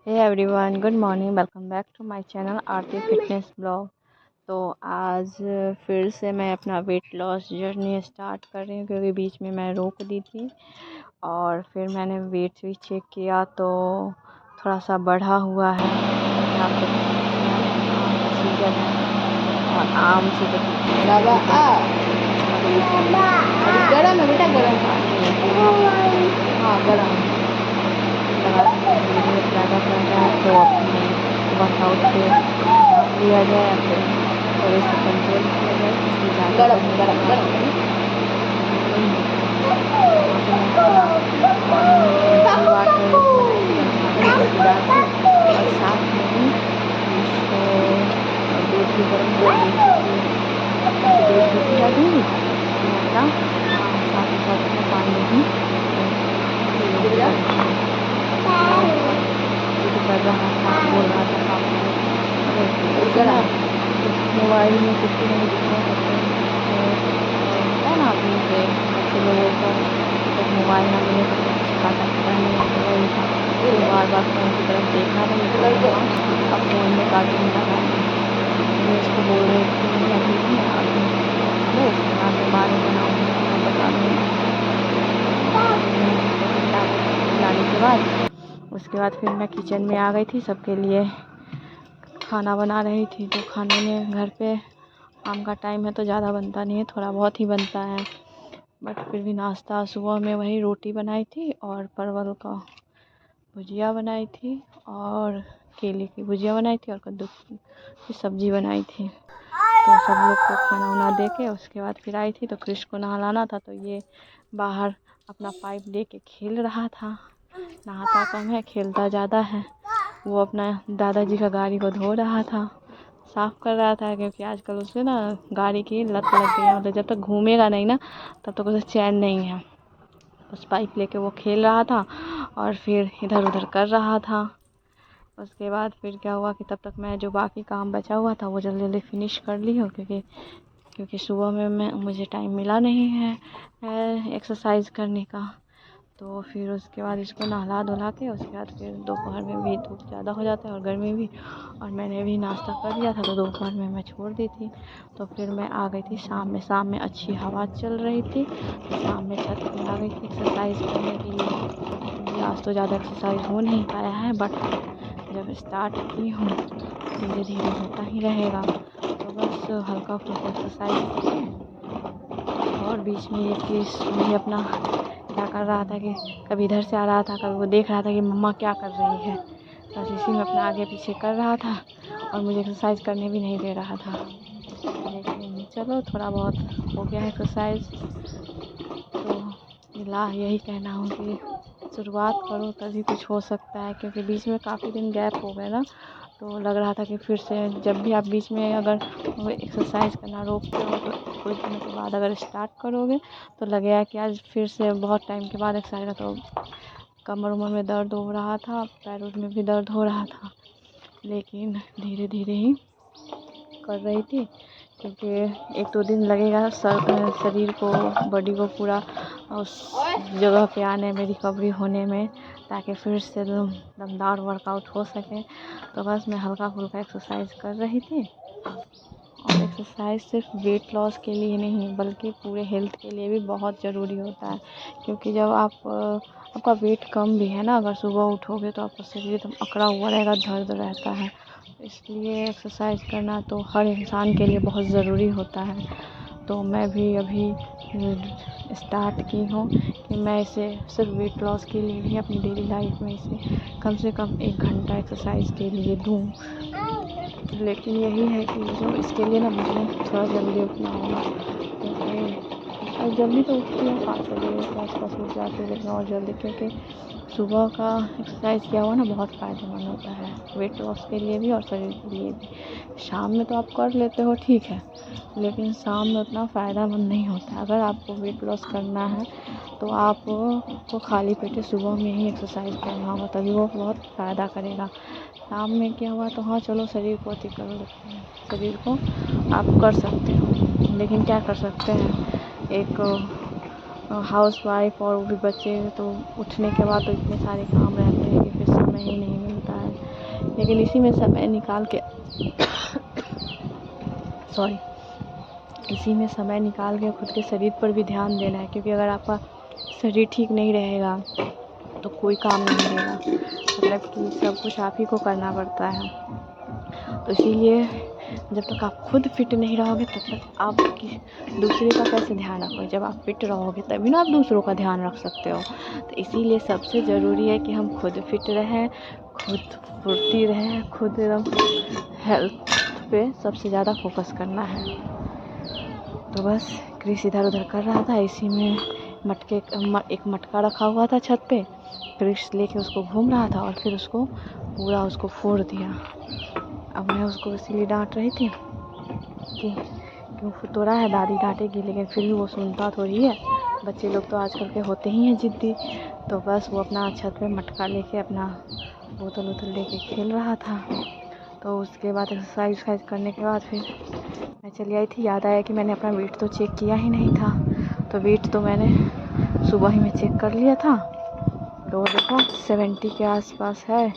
Hey everyone, good morning. Welcome back to my channel Aarti fitness blog. तो आज फिर से मैं अपना वेट लॉस जर्नी स्टार्ट कर रही हूँ, क्योंकि बीच में मैं रोक दी थी और फिर मैंने वेट भी चेक किया तो थोड़ा सा बढ़ा हुआ है। आप देख सकते हैं, आम का सीजन है और आम से तो अभी गर्म है बेटा, गर्म पानी। हाँ, गर्म लगा ज़्यादा कर रहा है तो अपने वर्कआउट पे ध्यान दिया जाए या फिर थोड़े से कंट्रोल किया जाए, क्योंकि ज़्यादा करने के बाद नहीं होता है। यहाँ पे मैं अपना मॉर्निंग में इमली वाटर बनाई थी, गर्म पानी में इमली डाल के, और साथ में ही इसको दूध भी गर्म कर ली थी कि दूध भी पिला दूँगी और मैं अपना साथ ही साथ अपना पानी भी जिद कर रहा था, बोल रहा था पापा अरे मोबाइल में कुछ भी नहीं दिखा सकते है ना। अभी के बच्चे लोगों को जब मोबाइल ना मिले तो कुछ खाता पीता नहीं है, तो वही था तो बार बार फ़ोन की तरफ देखा रही थी। अब फ़ोन में कार्टून लगा मैं उसको बोल रही थी नहीं अभी नहीं, अभी लो उसके बाद में बाद में बनाऊँगी, मैं बता दूँगी। खिलाने के बाद उसके बाद फिर मैं किचन में आ गई थी, सबके लिए खाना बना रही थी। तो खाने में घर पे आम का टाइम है तो ज़्यादा बनता नहीं है, थोड़ा बहुत ही बनता है, बट फिर भी नाश्ता सुबह में वही रोटी बनाई थी और परवल का भुजिया बनाई थी और केले की भुजिया बनाई थी और कद्दू की सब्ज़ी बनाई थी। तो सब लोग को खाना वाना दे के उसके बाद फिर आई थी। तो कृष को नहलाना था, तो ये बाहर अपना पाइप लेके खेल रहा था। नहाता कम है, खेलता ज़्यादा है। वो अपना दादाजी का गाड़ी को धो रहा था, साफ़ कर रहा था, क्योंकि आजकल उसे ना गाड़ी की लत लग गई है। मतलब जब तक घूमेगा नहीं ना तब तक उसे चैन नहीं है। उस पाइप लेके वो खेल रहा था और फिर इधर उधर कर रहा था। उसके बाद फिर क्या हुआ कि तब तक मैं जो बाकी काम बचा हुआ था वो जल्दी जल्दी फिनिश कर ली हूँ, क्योंकि सुबह में मुझे टाइम मिला नहीं है एक्सरसाइज करने का। तो फिर उसके बाद इसको नहला धुला के उसके बाद फिर दोपहर में भी धूप ज़्यादा हो जाता है और गर्मी भी, और मैंने भी नाश्ता कर लिया था तो दोपहर में मैं छोड़ दी थी। तो फिर मैं आ गई थी शाम में अच्छी हवा चल रही थी तो शाम में छत पे आ गई थी एक्सरसाइज करने के लिए। आज तो ज़्यादा एक्सरसाइज हो नहीं पाया है, बट जब स्टार्ट की हूँ धीरे धीरे होता ही रहेगा। तो बस हल्का फुल्का एक्सरसाइज और बीच में ये कृष भी अपना क्या कर रहा था कि कभी इधर से आ रहा था, कभी वो देख रहा था कि मम्मा क्या कर रही है, बस इसी में अपना आगे पीछे कर रहा था और मुझे एक्सरसाइज करने भी नहीं दे रहा था। लेकिन चलो थोड़ा बहुत हो गया एक्सरसाइज। तो यही कहना हो कि शुरुआत करो तभी कुछ हो सकता है, क्योंकि बीच में काफ़ी दिन गैप हो गए ना, तो लग रहा था कि फिर से जब भी आप बीच में अगर एक्सरसाइज करना रोकते हो तो कुछ दिनों के बाद अगर स्टार्ट करोगे तो लगेगा कि आज फिर से बहुत टाइम के बाद एक्सरसाइज। तो कमर उमर में दर्द हो रहा था, पैरों में भी दर्द हो रहा था, लेकिन धीरे धीरे ही कर रही थी, क्योंकि 1-2 दिन लगेगा शरीर को, बॉडी को पूरा उस जगह पे आने में, रिकवरी होने में, ताकि फिर से दमदार वर्कआउट हो सके। तो बस मैं हल्का फुल्का एक्सरसाइज कर रही थी। और एक्सरसाइज सिर्फ वेट लॉस के लिए नहीं बल्कि पूरे हेल्थ के लिए भी बहुत ज़रूरी होता है, क्योंकि जब आपका वेट कम भी है ना, अगर सुबह उठोगे तो आपका शरीर एकदम अकड़ा हुआ रहेगा, दर्द रहता है। इसलिए एक्सरसाइज करना तो हर इंसान के लिए बहुत ज़रूरी होता है। तो मैं भी अभी स्टार्ट की हूँ कि मैं इसे सिर्फ वेट लॉस के लिए नहीं, अपनी डेली लाइफ में इसे कम से कम 1 घंटा एक्सरसाइज के लिए दूँ। लेकिन यही है कि जो इसके लिए ना मुझे थोड़ा जल्दी उठना होगा, क्योंकि जल्दी तो उठती हूँ 5 बजे के आसपास उठ जाती हूँ, लेकिन और जल्दी, क्योंकि सुबह का एक्सरसाइज किया हुआ ना बहुत फ़ायदेमंद होता है वेट लॉस के लिए भी और शरीर के लिए भी। शाम में तो आप कर लेते हो ठीक है, लेकिन शाम में उतना फ़ायदेमंद नहीं होता है। अगर आपको वेट लॉस करना है तो आपको खाली पेट सुबह में ही एक्सरसाइज करना होगा, तभी वो बहुत फ़ायदा करेगा। शाम में क्या हुआ तो हाँ चलो शरीर को अति कर लेते हैं, शरीर को आप कर सकते हो, लेकिन क्या कर सकते हैं, एक हाउसवाइफ और वो भी बच्चे, तो उठने के बाद तो इतने सारे काम रहते हैं कि फिर समय ही नहीं मिलता है लेकिन इसी में समय निकाल के इसी में समय निकाल के खुद के शरीर पर भी ध्यान देना है, क्योंकि अगर आपका शरीर ठीक नहीं रहेगा तो कोई काम नहीं रहेगा, मतलब कि सब कुछ आप ही को करना पड़ता है। तो इसीलिए जब तक आप खुद फिट नहीं रहोगे तब तक आप दूसरे का कैसे ध्यान रखोगे। जब आप फिट रहोगे तभी ना आप दूसरों का ध्यान रख सकते हो। तो इसीलिए सबसे ज़रूरी है कि हम खुद फिट रहें, खुद फुर्ती रहें, खुद एकदम हेल्थ पे सबसे ज़्यादा फोकस करना है। तो बस क्रिश इधर उधर कर रहा था, इसी में एक मटका रखा हुआ था छत पे, क्रिश लेके उसको घूम रहा था और फिर उसको पूरा फोड़ दिया। अब मैं उसको इसीलिए डांट रही थी कि क्यों तोड़ा है, दादी डांटेगी, लेकिन फिर भी वो सुनता थोड़ी है। बच्चे लोग तो आजकल के होते ही हैं जिद्दी। तो बस वो अपना छत पे मटका लेके अपना बोतल लेके खेल रहा था। तो उसके बाद एक्सरसाइज करने के बाद फिर मैं चली आई थी। याद आया कि मैंने अपना वेट तो चेक किया ही नहीं था। तो वेट तो मैंने सुबह ही में चेक कर लिया था, तो देखो 70 के आसपास है।